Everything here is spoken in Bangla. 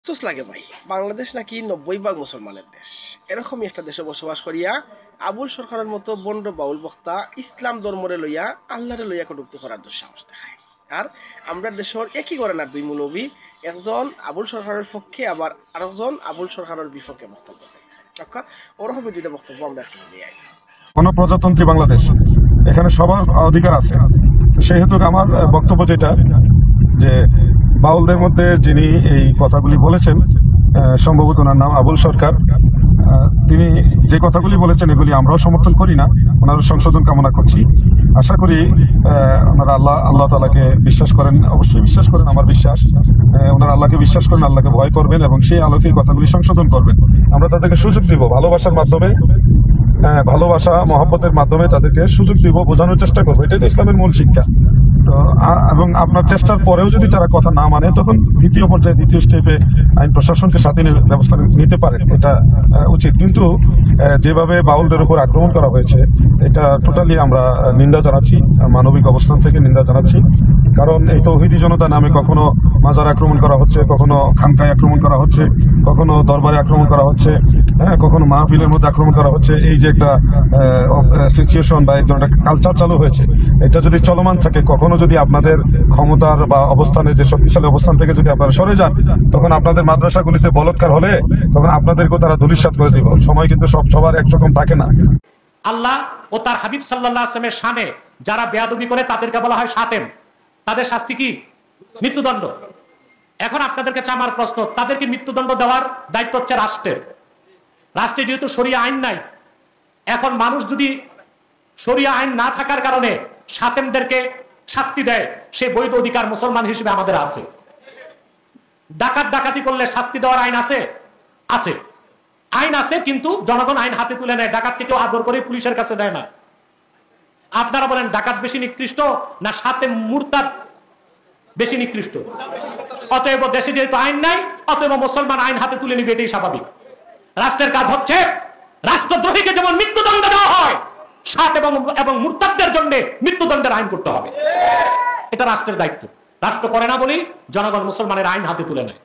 আফসোস লাগে ভাই, বাংলাদেশ নাকি 90% মুসলমানের দেশ। এরকমই একটা দেশে বসবাস করিয়া আবুল সরকারের মতো বন্ড বাউল বক্তা ইসলাম ধর্মরে লইয়া আল্লাহরে লইয়া কটুক্তি করার দুঃসাহস দেখায়। আর আমরা দেশের একই করে না দুই মৌলবী, একজন আবুল সরকারের পক্ষে আবার আরেকজন আবুল সরকারের বিপক্ষে বক্তব্য দেয়। ওরকমই দুইটা বক্তব্য আমরা একটু নিয়ে আই। গণপ্রজাতন্ত্রী বাংলাদেশ, এখানে সবার অধিকার আছে। সেহেতু আমার বক্তব্য যেটা, যে বাউলদের মধ্যে যিনি এই কথাগুলি বলেছেন, সম্ভবত ওনার নাম আবুল সরকার, তিনি যে কথাগুলি বলেছেন এগুলি আমরাও সমর্থন করি না, ওনার সংশোধন কামনা করছি। আশা করি ওনারা আল্লাহ তাআলাকে বিশ্বাস করেন, অবশ্যই বিশ্বাস করেন, আমার বিশ্বাস ওনারা আল্লাহকে বিশ্বাস করেন, আল্লাহকে ভয় করবেন এবং সেই আলোকে কথাগুলি সংশোধন করবেন। আমরা তাদেরকে সুযোগ দিব, ভালোবাসার মাধ্যমে, ভালোবাসা মহব্বতের মাধ্যমে তাদেরকে সুযোগ দিব, বোঝানোর চেষ্টা করবো। এটাই তো ইসলামের মূল শিক্ষা। তো এবং আপনার চেষ্টার পরেও যদি তারা কথা না মানে, তখন দ্বিতীয় পর্যায়ে, দ্বিতীয় স্টেপে আইন প্রশাসনকে সাথে ব্যবস্থা নিতে পারেন, এটা উচিত। কিন্তু যেভাবে বাউলদের উপর আক্রমণ করা হয়েছে, এটা টোটালি আমরা নিন্দা জানাচ্ছি, মানবিক অবস্থান থেকে নিন্দা জানাচ্ছি। কারণ এই তৌহিদি জনতা নামে কখনো মাজার আক্রমণ করা হচ্ছে, কখনো খানকায় আক্রমণ করা হচ্ছে, কখনো দরবারে আক্রমণ করা হচ্ছে, কখনো মাহফিলের মধ্যে আক্রমণ করা হচ্ছে। এই যে একটা সিচুয়েশন বা একটা কালচার চালু হয়েছে, এটা যদি চলমান থাকে, কখনো যদি আপনাদের ক্ষমতার বা অবস্থানে, যে শক্তিশালী অবস্থান থেকে যদি আপনারা সরে যান, তখন আপনাদের মাদ্রাসাগুলিতে বলৎকার হলে তখন আপনাদেরকেও তারা ধূলিসাৎ করে দিব। সময় কিন্তু সবার একরকম থাকে না। আল্লাহ ও তার হাবিব সাল্লাল্লাহু আলাইহি ওয়াসাল্লামের শানে যারা বেয়াদবি করে তাদেরকে বলা হয় শাতেম। তাদের শাস্তি কি? মৃত্যুদণ্ড। এখন আপনাদের কাছে আমার প্রশ্ন, তাদেরকে মৃত্যুদণ্ড দেওয়ার দায়িত্ব হচ্ছে রাষ্ট্রের। রাষ্ট্রে যেহেতু শরিয়া আইন নাই, এখন মানুষ যদি শরিয়া আইন না থাকার কারণে শাতেমদেরকে শাস্তি দেয়, সে বৈধ অধিকার মুসলমান হিসেবে আমাদের আছে। ডাকাতি করলে শাস্তি দেওয়ার আইন আছে, আইন আছে, কিন্তু জনগণ আইন হাতে তুলে নেয়। ডাকাতকে কেউ আদর করে পুলিশের কাছে দেয় না। আপনারা বলেন ডাকাত বেশি নিকৃষ্ট না শাতেম মুরতাদ বেশি নিকৃষ্ট? অতএব দেশে যেহেতু আইন নাই, অতএব মুসলমান আইন হাতে তুলে নিবে, এটাই স্বাভাবিক। রাষ্ট্রের কাজ হচ্ছে রাষ্ট্রদ্রোহীকে যেমন মৃত্যুদণ্ড দেওয়া হয়, শাত এবং মুরতাদদের জন্য মৃত্যুদণ্ডের আইন করতে হবে। এটা রাষ্ট্রের দায়িত্ব। রাষ্ট্র করে না বলেই জনগণ মুসলমানের আইন হাতে তুলে নেয়।